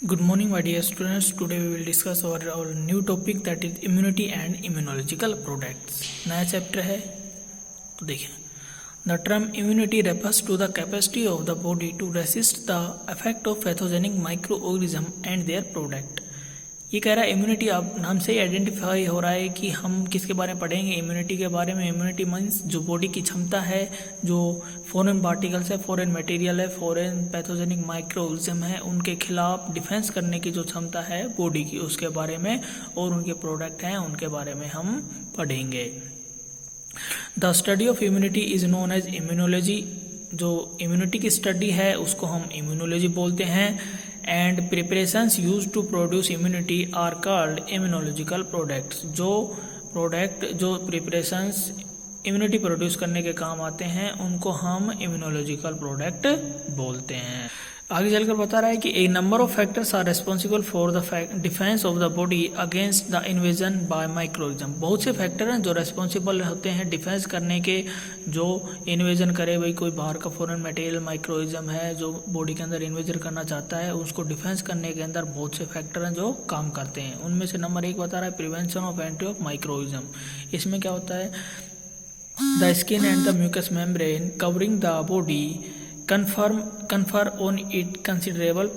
Good morning, my dear students. Today we will discuss our new topic, that is immunity and immunological products. नया chapter है तो देखिए, the term immunity refers to the capacity of the body to resist the effect of pathogenic microorganism and their product. ये कह रहा है immunity, आप नाम से ही आइडेंटिफाई हो रहा है कि हम किसके बारे में पढ़ेंगे। इम्यूनिटी के बारे में। इम्यूनिटी मीन्स जो बॉडी की क्षमता है, जो फॉरेन पार्टिकल्स है, फॉरेन मटेरियल है, फॉरेन पैथोजेनिक माइक्रोऑर्गेनिज्म है, उनके खिलाफ डिफेंस करने की जो क्षमता है बॉडी की, उसके बारे में, और उनके प्रोडक्ट हैं उनके बारे में हम पढ़ेंगे। The study of immunity is known as immunology. जो इम्यूनिटी की स्टडी है उसको हम इम्यूनोलॉजी बोलते हैं। And preparations use to produce immunity are called immunological products. जो प्रिपरेशंस इम्यूनिटी प्रोड्यूस करने के काम आते हैं उनको हम इम्यूनोलॉजिकल प्रोडक्ट बोलते हैं। आगे चलकर बता रहा है कि a number of factors are responsible for the defence of the body against the invasion by microorganism. बहुत से फैक्टर हैं जो रिस्पॉन्सिबल होते हैं डिफेंस करने के, जो इन्वेजन करे, भाई कोई बाहर का फॉरेन मटेरियल माइक्रोऑर्गेनिज्म है जो बॉडी के अंदर इन्वेजन करना चाहता है, उसको डिफेंस करने के अंदर बहुत से फैक्टर हैं जो काम करते हैं। उनमें से नंबर 1 बता रहा है prevention of entry of microorganism. इसमें क्या होता है, the skin and the mucus membrane covering the body confer on it considerable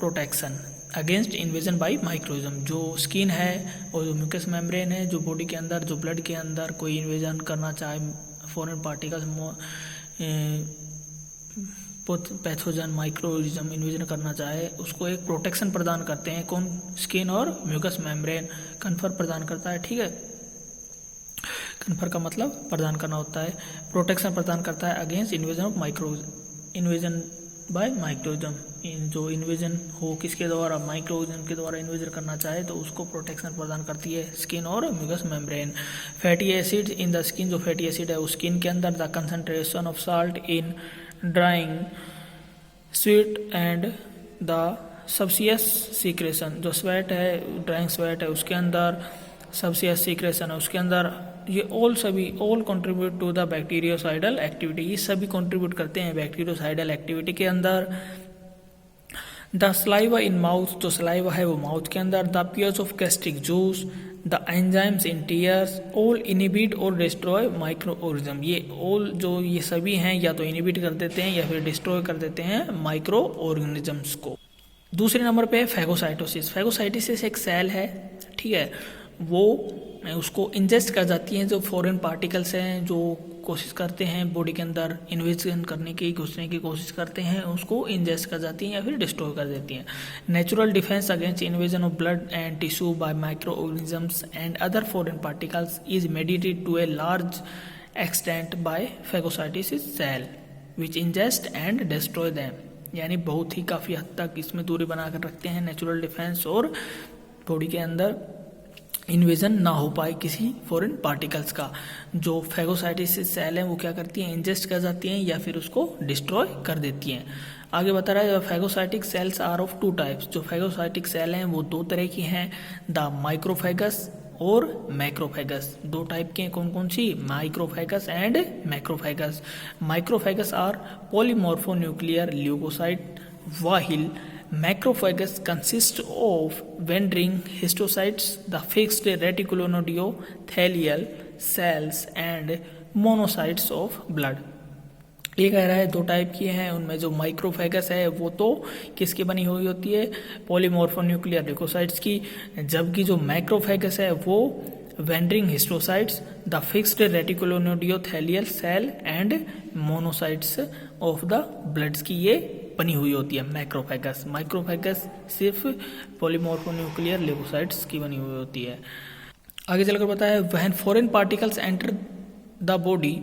protection against invasion by microorganism। जो स्किन है और जो म्यूकस मेम्ब्रेन है, जो बॉडी के अंदर, जो ब्लड के अंदर कोई इन्वेजन करना चाहे, foreign particles, pathogen microorganism invasion करना चाहे, उसको एक प्रोटेक्शन प्रदान करते हैं। कौन? स्किन और म्यूकस मेम्ब्रेन कन्फर प्रदान करता है। ठीक है, कन्फर का मतलब प्रदान करना होता है, प्रोटेक्शन प्रदान करता है अगेंस्ट इन्वेजन बाय माइक्रोऑर्गेनिज्म। जो इन्वेजन हो किसके द्वारा, माइक्रोऑर्गेनिज्म के द्वारा इन्वेजन करना चाहे तो उसको प्रोटेक्शन प्रदान करती है स्किन और mucus membrane. Fatty acid in the skin, जो फैटी एसिड है उस स्किन के अंदर, the concentration of salt in drying sweat and the sebaceous secretion. जो स्वेट है, ड्राइंग स्वेट है, उसके अंदर सबसियस सीक्रेशन है उसके अंदर, ये all contribute to the bactericidal activity. ये सभी कंट्रीब्यूट करते हैं बैक्टीरियोसाइडल एक्टिविटी के अंदर। द सलाइवा इन माउथ, जो सलाइवा है वो माउथ के अंदर, the pierce of gastric juice, the enzymes in tears, all inhibit or destroy microorganism. ये सभी हैं या तो इनिबिट कर देते हैं या फिर डिस्ट्रॉय कर देते हैं माइक्रोऑर्गेनिजम्स को। दूसरे नंबर पे फैगोसाइटोसिस। फैगोसाइटोसिस एक सेल है, ठीक है, वो उसको इंजेस्ट कर जाती हैं। जो फॉरेन पार्टिकल्स हैं जो कोशिश करते हैं बॉडी के अंदर इन्वेजन करने की, घुसने की कोशिश करते हैं, उसको इंजेस्ट कर जाती हैं या फिर डिस्ट्रॉय कर देती हैं। Natural defence against invasion of blood and tissue by micro organisms and other foreign particles is mediated to a large extent by phagocytosis cell which ingest and destroy them. यानी बहुत ही काफ़ी हद तक इसमें दूरी बनाकर रखते हैं नेचुरल डिफेंस, और बॉडी के अंदर इन्वेजन ना हो पाए किसी फॉरेन पार्टिकल्स का। जो फैगोसाइटोसिस सेल हैं वो क्या करती हैं, इंजेस्ट कर जाती हैं या फिर उसको डिस्ट्रॉय कर देती हैं। आगे बता रहा है phagocytic cells are of 2 types. जो फैगोसाइटिक सेल हैं वो 2 तरह की हैं, द माइक्रोफैगस और मैक्रोफैगस। 2 टाइप के हैं, कौन कौन सी, microphages and macrophages. Microphages are polymorphonuclear leucocyte, while macrophagous consists of wandering histocytes, the fixed reticuloendothelial cells and monocytes of blood। ये कह रहा है 2 टाइप की हैं, उनमें जो माइक्रोफैगस है वो तो किसकी बनी हुई होती है, पॉलीमॉर्फोन्यूक्लियर ल्यूकोसाइट्स की, जबकि जो मैक्रोफैगस है वो wandering histiocytes, the fixed reticuloendothelial cell and monocytes of the bloods की ये बनी हुई होती है मैक्रोफैगस। माइक्रोफैगस सिर्फ पॉलीमॉर्फोन्यूक्लियर ल्यूकोसाइट्स की बनी हुई होती है। आगे चलकर बताया when foreign particles enter the body,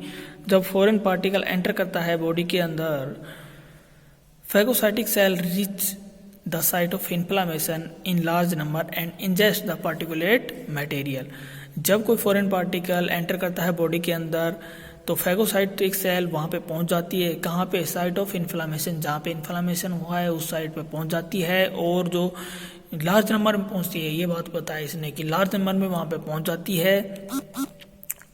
जब फॉरेन पार्टिकल एंटर करता है बॉडी के अंदर, phagocytic cell reach the site of inflammation in large number and ingest the particulate material. जब कोई फॉरेन पार्टिकल एंटर करता है बॉडी के अंदर तो फैगोसाइटिक सेल वहाँ पे पहुँच जाती है। कहाँ पे, साइट ऑफ इन्फ्लामेशन, जहाँ पे इन्फ्लामेशन हुआ है उस साइट पे पहुँच जाती है, और जो लार्ज नंबर में पहुँचती है, ये बात बताया इसने कि लार्ज नंबर में वहाँ पे पहुँच जाती है।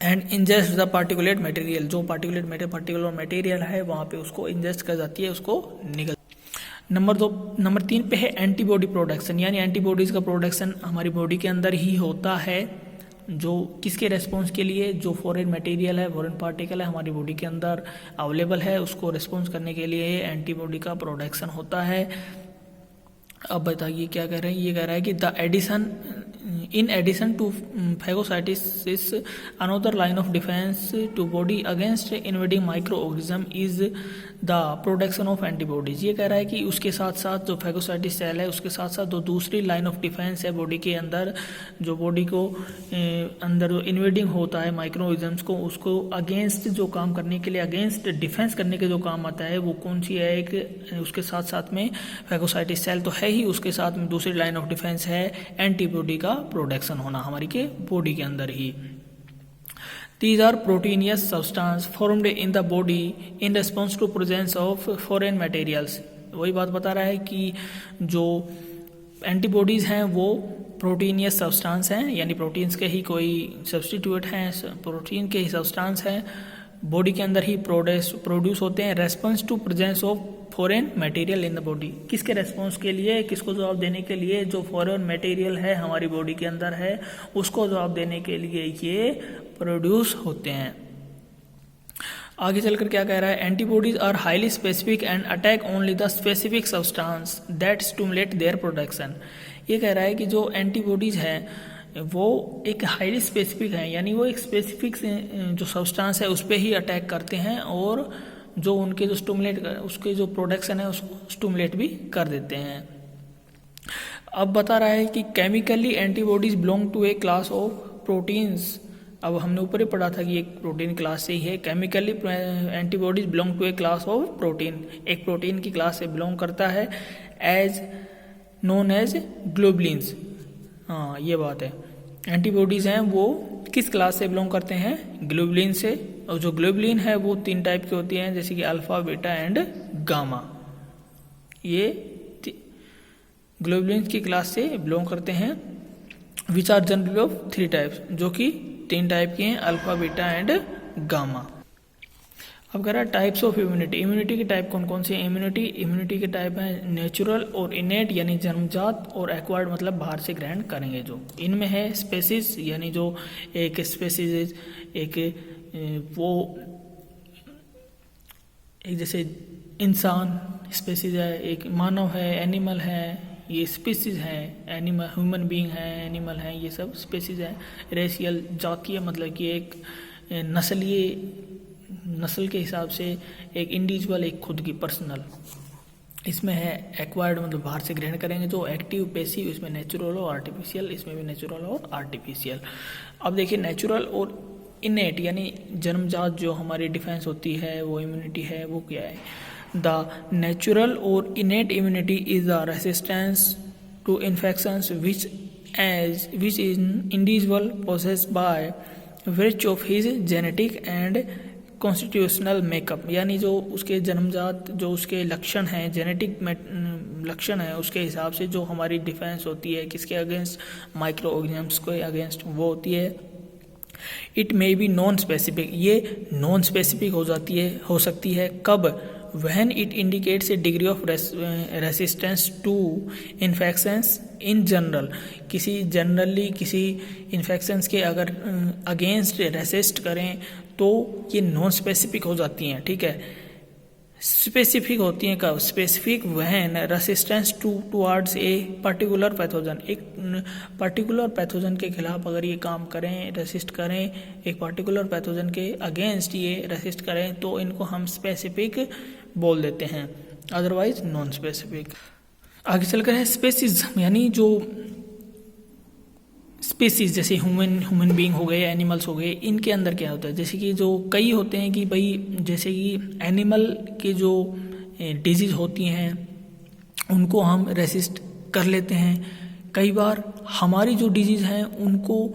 And ingest the particulate material, जो पार्टिकुलर मटेरियल है वहाँ पे उसको इंजेस्ट कर जाती है, उसको निकल नंबर 3 पे है एंटीबॉडी प्रोडक्शन, यानी एंटीबॉडीज़ का प्रोडक्शन हमारी बॉडी के अंदर ही होता है, जो किसके रेस्पॉन्स के लिए, जो फॉरेन मटेरियल है, फॉरेन पार्टिकल है हमारी बॉडी के अंदर अवेलेबल है, उसको रेस्पॉन्स करने के लिए एंटीबॉडी का प्रोडक्शन होता है। अब बताइए क्या कह रहे हैं, ये कह रहा है कि in addition to phagocytosis, another line of defense to body against invading microorganism is the production of antibodies। ये कह रहा है कि उसके साथ साथ जो phagocytic सेल है उसके साथ साथ जो दूसरी लाइन ऑफ डिफेंस है बॉडी के अंदर, जो बॉडी को अंदर जो इन्वेडिंग होता है माइक्रोऑर्गेनिजम्स को, उसको अगेंस्ट जो काम करने के लिए, अगेंस्ट डिफेंस करने के जो काम आता है वो कौन सी है, एक उसके साथ साथ में phagocytic सेल तो है ही, उसके साथ में दूसरी लाइन ऑफ डिफेंस है एंटीबॉडी का प्रोडक्शन होना हमारी के बॉडी के अंदर ही। These are proteinous substance formed in the body in response to presence of foreign materials। वही बात बता रहा है कि जो एंटीबॉडीज हैं वो प्रोटीनियस सब्सटेंस हैं, यानी प्रोटीन्स के ही कोई सब्सटीट्यूट हैं, प्रोटीन के ही सब्सटेंस हैं, बॉडी के अंदर ही प्रोड्यूस होते हैं response to presence of foreign material in the body. किसके रेस्पॉन्स के लिए, किसको जवाब देने के लिए, जो फॉरेन मटेरियल है हमारी बॉडी के अंदर है उसको जवाब देने के लिए ये प्रोड्यूस होते हैं। आगे चलकर क्या कह रहा है, antibodies are highly specific and attack only the specific substance that stimulate their production. ये कह रहा है कि जो एंटीबॉडीज हैं वो एक हाईली स्पेसिफिक है, यानी वो एक स्पेसिफिक जो सब्सटेंस है उस पर ही अटैक करते हैं और जो उनके जो स्टिमुलेट उसके जो प्रोडक्शन है उसको स्टिमुलेट भी कर देते हैं। अब बता रहा है कि chemically antibodies belong to a class of proteins. अब हमने ऊपर ही पढ़ा था कि एक प्रोटीन क्लास से ही है। Chemically antibodies belong to a class of protein, एक प्रोटीन की क्लास से बिलोंग करता है, एज नोन एज ग्लोबुलिन्स। हाँ ये बात है, एंटीबॉडीज हैं वो किस क्लास से बिलोंग करते हैं, ग्लोबुलिन से। और जो ग्लोबुलिन है वो 3 टाइप की होती हैं, जैसे कि अल्फा, बीटा एंड गामा। ये ग्लोबुलिन की क्लास से बिलोंग करते हैं, which are generally of 3 types, जो कि 3 टाइप की हैं, अल्फा, बीटा एंड गामा। अब कह रहा है टाइप्स ऑफ इम्यूनिटी। इम्यूनिटी के टाइप कौन कौन से हैं? इम्यूनिटी के टाइप हैं नेचुरल और इनेट, यानी जन्मजात, और एक्वायर्ड मतलब बाहर से ग्रहण करेंगे जो। इनमें है स्पेसीज, यानी जो एक स्पेसीज एक वो एक जैसे इंसान स्पेसीज है, एक मानव है, एनिमल है, ये स्पीसीज है, एनिमल, ह्यूमन बीइंग है, एनिमल है, ये सब स्पेसीज है। रेशियल जातीय मतलब कि एक नस्ल के हिसाब से एक इंडिविजुअल, एक खुद की पर्सनल। इसमें है एक्वायर्ड मतलब बाहर से ग्रहण करेंगे जो, एक्टिव, पैसिव, इसमें नेचुरल और आर्टिफिशियल, इसमें भी नेचुरल और आर्टिफिशियल। अब देखिए नेचुरल और इनेट यानी जन्मजात जो हमारी डिफेंस होती है वो इम्यूनिटी है, वो क्या है? The natural or innate immunity is the resistance to infections which is individual possess by which of his genetic and constitutional makeup, यानी जो उसके जन्मजात जो उसके लक्षण हैं, जेनेटिक लक्षण है, उसके हिसाब से जो हमारी डिफेंस होती है किसके अगेंस्ट, माइक्रो ऑर्गेनिजम्स के अगेंस्ट, वो होती है। It may be non specific, ये नॉन स्पेसिफिक हो सकती है कब? When it indicates a degree of resistance to infections in general, किसी इन्फेक्शंस के अगर अगेंस्ट रेसिस्ट करें तो ये नॉन स्पेसिफिक हो जाती हैं, ठीक है। स्पेसिफिक होती हैं कब? Specific when resistance towards a particular pathogen, एक पर्टिकुलर पैथोजन के खिलाफ अगर ये काम करें, रेसिस्ट करें, एक पर्टिकुलर पैथोजन के अगेंस्ट ये रेसिस्ट करें तो इनको हम स्पेसिफिक बोल देते हैं, अदरवाइज नॉन स्पेसिफिक। आगे चलकर है स्पेसीज, यानी जो स्पीसीज जैसे ह्यूमन बीइंग हो गए, एनिमल्स हो गए, इनके अंदर क्या होता है? जैसे कि जो कई होते हैं कि भाई जैसे कि एनिमल के जो डिजीज होती हैं उनको हम रेसिस्ट कर लेते हैं, कई बार हमारी जो डिजीज हैं उनको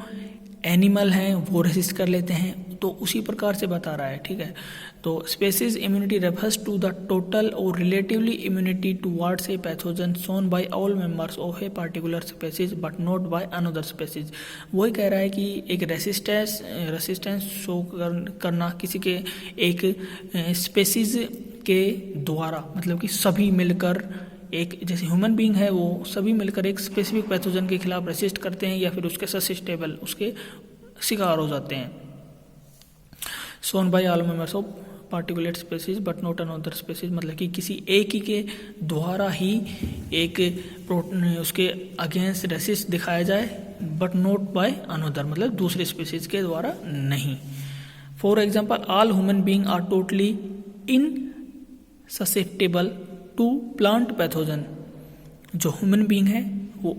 एनिमल हैं वो रेसिस्ट कर लेते हैं, तो उसी प्रकार से बता रहा है, ठीक है। तो species immunity refers to the total और relatively immunity towards a pathogen shown by all members of a particular species but not by another species. वही कह रहा है कि एक रेसिस्टेंस शो करना किसी के एक स्पेसीज के द्वारा, मतलब कि सभी मिलकर एक जैसे ह्यूमन बीइंग है वो सभी मिलकर एक स्पेसिफिक पैथोजन के खिलाफ रेसिस्ट करते हैं या फिर उसके ससेप्टेबल उसके शिकार हो जाते हैं। Shown by all members of particulate species but not another species, मतलब कि किसी एक ही के द्वारा ही एक उसके अगेंस्ट रेसिस्ट दिखाया जाए बट नॉट बाय अनदर, मतलब दूसरे स्पेसीज के द्वारा नहीं। For example all human being are totally insusceptible to plant pathogen. जो ह्यूमन बीइंग है वो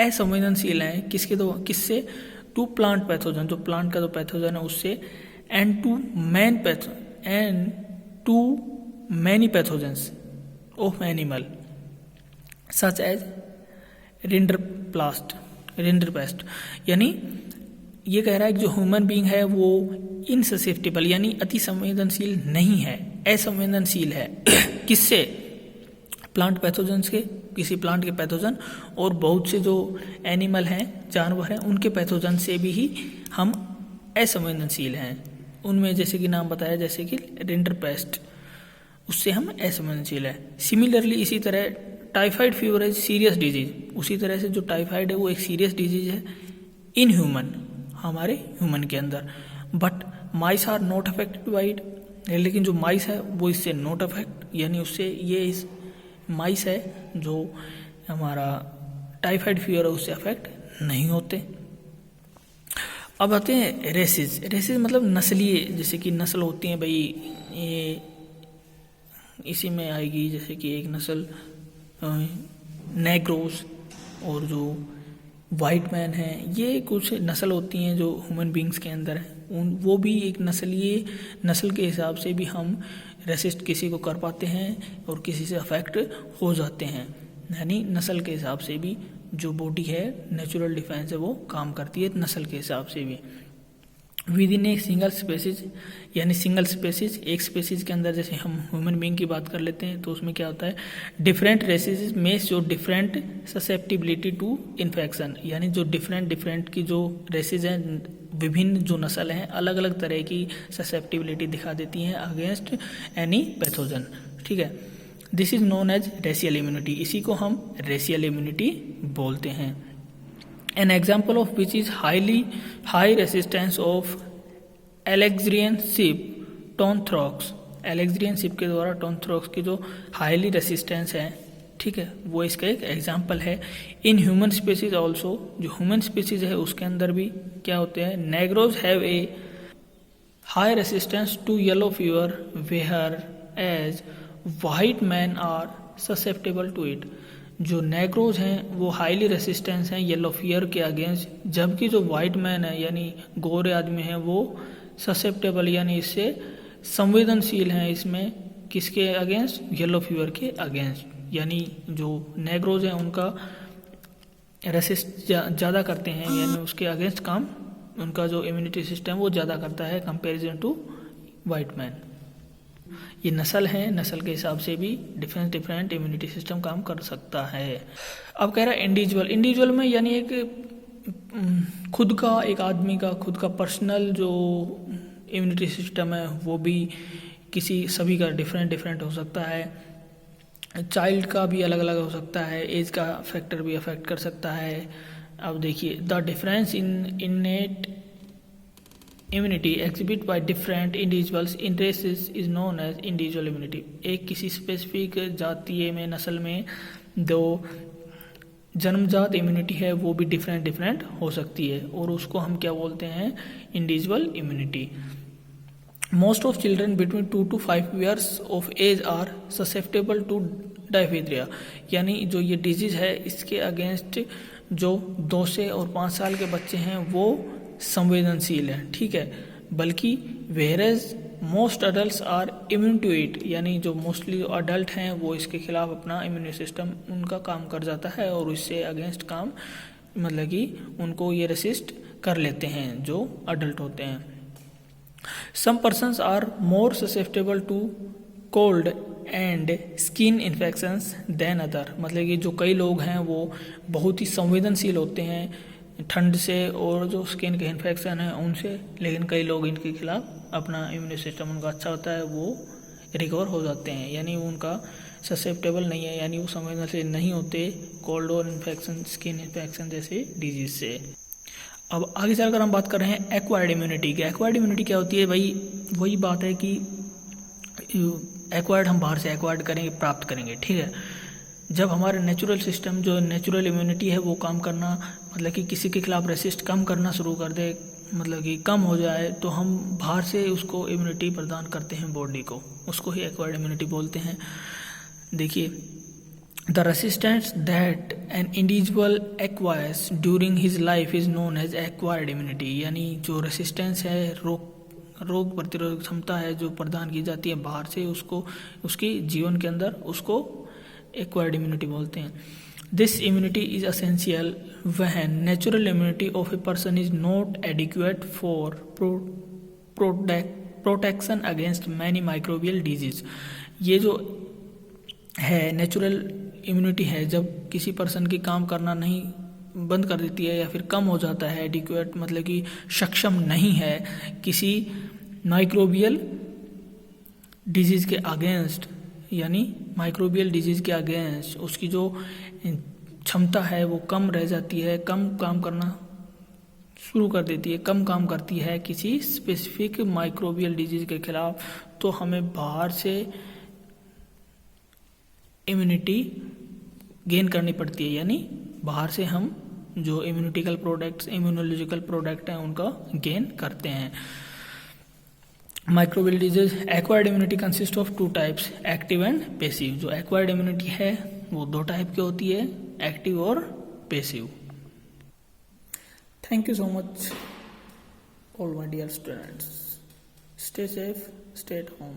असंवेदनशील है किससे? टू प्लांट पैथोजन, जो प्लांट का जो पैथोजन है उससे, and to many pathogens of animal such as rinderpest. यानी ये कह रहा है कि जो ह्यूमन बीइंग है वो इनससेप्टेबल यानी अति संवेदनशील नहीं है, असंवेदनशील है किससे? प्लांट पैथोजेंस के, किसी प्लांट के पैथोजन, और बहुत से जो एनिमल हैं, जानवर हैं, उनके पैथोजन से भी ही हम असंवेदनशील हैं। उनमें जैसे कि नाम बताया, जैसे कि रिंडरपेस्ट, उससे हम असंवेदनशील है। सिमिलरली इसी तरह टाइफाइड फीवर है सीरियस डिजीज, उसी तरह से जो टाइफाइड है वो एक सीरियस डिजीज है इन ह्यूमन, हमारे ह्यूमन के अंदर। But mice are not affected by it, लेकिन जो माइस है वो इससे नॉट अफेक्ट, यानी उससे ये इस माइस है जो हमारा टाइफाइड फीवर है उससे अफेक्ट नहीं होते। अब आते हैं रेसेस। रेसेस मतलब नस्लीय, जैसे कि नस्ल होती हैं भाई, ये इसी में आएगी, जैसे कि एक नस्ल नेग्रोस और जो वाइट मैन है, ये कुछ नस्ल होती हैं जो ह्यूमन बींग्स के अंदर है। वो भी एक नस्लीय नस्ल के हिसाब से भी हम रेसिस्ट किसी को कर पाते हैं और किसी से अफेक्ट हो जाते हैं, यानी नस्ल के हिसाब से भी जो बॉडी है नेचुरल डिफेंस है वो काम करती है नस्ल के हिसाब से भी। विद इन एक सिंगल स्पेसीज, यानी सिंगल स्पेसीज, एक स्पेसीज के अंदर जैसे हम ह्यूमन बीइंग की बात कर लेते हैं तो उसमें क्या होता है, डिफरेंट रेसेस में show different susceptibility to infection, यानी जो डिफरेंट की जो रेसेस हैं, विभिन्न जो नस्ल हैं, अलग अलग तरह की ससेप्टिबिलिटी दिखा देती हैं अगेंस्ट एनी पैथोजन। ठीक है, this is known as racial immunity, इसी को हम रेशियल इम्यूनिटी बोलते हैं। An example of which is high resistance of Algerian sheep to anthrax, Algerian sheep के द्वारा टोनथ्रॉक्स की जो हाईली रेसिस्टेंस है, ठीक है, वो इसका एक एग्जाम्पल है। इन ह्यूमन स्पीसीज ऑल्सो, जो ह्यूमन स्पीसीज है उसके अंदर भी क्या होते हैं, negroes have a high resistance to yellow fever whereas white man are susceptible to it. जो नेग्रोज हैं वो हाईली रेसिस्टेंस हैं येलो फीवर के अगेंस्ट, जबकि जो वाइट मैन है यानी गोरे आदमी हैं वो ससेप्टेबल यानी इससे संवेदनशील हैं, इसमें किसके अगेंस्ट, येलो फीवर के अगेंस्ट। यानी जो नेग्रोज हैं उनका रेसिस्ट ज़्यादा करते हैं, यानी उसके अगेंस्ट काम उनका जो इम्यूनिटी सिस्टम वो ज़्यादा करता है कंपैरिजन टू वाइट मैन। ये नस्ल है, नस्ल के हिसाब से भी डिफरेंट इम्यूनिटी सिस्टम काम कर सकता है। अब कह रहा है इंडिविजुअल में यानी एक खुद का, एक आदमी का खुद का पर्सनल जो इम्यूनिटी सिस्टम है वो भी सभी का डिफरेंट हो सकता है। चाइल्ड का भी अलग अलग हो सकता है, एज का फैक्टर भी अफेक्ट कर सकता है। अब देखिए, the difference in innate immunity exhibit by different individuals in races is known as individual immunity. एक किसी स्पेसिफिक जातीय में, नस्ल में जो जन्मजात इम्यूनिटी है वो भी डिफरेंट हो सकती है और उसको हम क्या बोलते हैं, individual immunity. Most of children between 2 to 5 years of age are susceptible to diphtheria, यानी जो ये डिजीज है इसके अगेंस्ट जो 2 से और 5 साल के बच्चे हैं वो संवेदनशील है, ठीक है। बल्कि whereas most adult are immune to it, यानी जो मोस्टली अडल्ट हैं वो इसके खिलाफ अपना इम्यून सिस्टम उनका काम कर जाता है और इससे अगेंस्ट काम, मतलब कि उनको ये रेसिस्ट कर लेते हैं जो अडल्ट होते हैं। Some persons are more susceptible to cold and skin infections than other, मतलब कि जो कई लोग हैं वो बहुत ही संवेदनशील होते हैं ठंड से और जो स्किन के इन्फेक्शन है उनसे, लेकिन कई लोग इनके खिलाफ अपना इम्यून सिस्टम उनका अच्छा होता है, वो रिकवर हो जाते हैं, यानी उनका ससेप्टेबल नहीं है, यानी वो संवेदनशील नहीं होते कोल्ड और इन्फेक्शन, स्किन इन्फेक्शन जैसे डिजीज से। अब आगे चलकर हम बात कर रहे हैं एक्वायर्ड इम्यूनिटी की। एक्वायर्ड इम्यूनिटी क्या होती है भाई? वही बात है कि एक्वायर्ड हम बाहर से एक्वायर्ड करेंगे, प्राप्त करेंगे, ठीक है। जब हमारे नेचुरल सिस्टम जो नेचुरल इम्यूनिटी है वो काम करना, मतलब कि किसी के खिलाफ रेसिस्ट कम करना शुरू कर दे, मतलब कि कम हो जाए, तो हम बाहर से उसको इम्यूनिटी प्रदान करते हैं बॉडी को, उसको ही एक्वायर्ड इम्यूनिटी बोलते हैं। देखिए, the resistance that an individual acquires during his life is known as acquired immunity. यानी जो रेसिस्टेंस है, रोग प्रतिरोधक क्षमता है जो प्रदान की जाती है बाहर से, उसको उसकी जीवन के अंदर, उसको एक्वायर्ड इम्यूनिटी बोलते हैं। This immunity is essential when natural immunity of a person is not adequate for protection against many microbial disease. ये जो है नेचुरल इम्यूनिटी है, जब किसी पर्सन की काम करना नहीं बंद कर देती है या फिर कम हो जाता है, एडिक्वेट मतलब कि सक्षम नहीं है किसी माइक्रोबियल डिजीज के अगेंस्ट, यानी माइक्रोबियल डिजीज के अगेंस्ट उसकी जो क्षमता है वो कम रह जाती है, कम काम करना शुरू कर देती है, कम काम करती है किसी स्पेसिफिक माइक्रोबियल डिजीज के खिलाफ, तो हमें बाहर से इम्यूनिटी गेन करनी पड़ती है। यानी बाहर से हम जो इम्यूनिटिकल प्रोडक्ट्स, इम्यूनोलॉजिकल प्रोडक्ट हैं उनका गेन करते हैं। Microbial disease acquired immunity consist of 2 types, active and passive. जो एक्वायर्ड इम्यूनिटी है वो 2 टाइप की होती है, एक्टिव और passive. Thank you so much all my dear students. Stay safe, stay at home.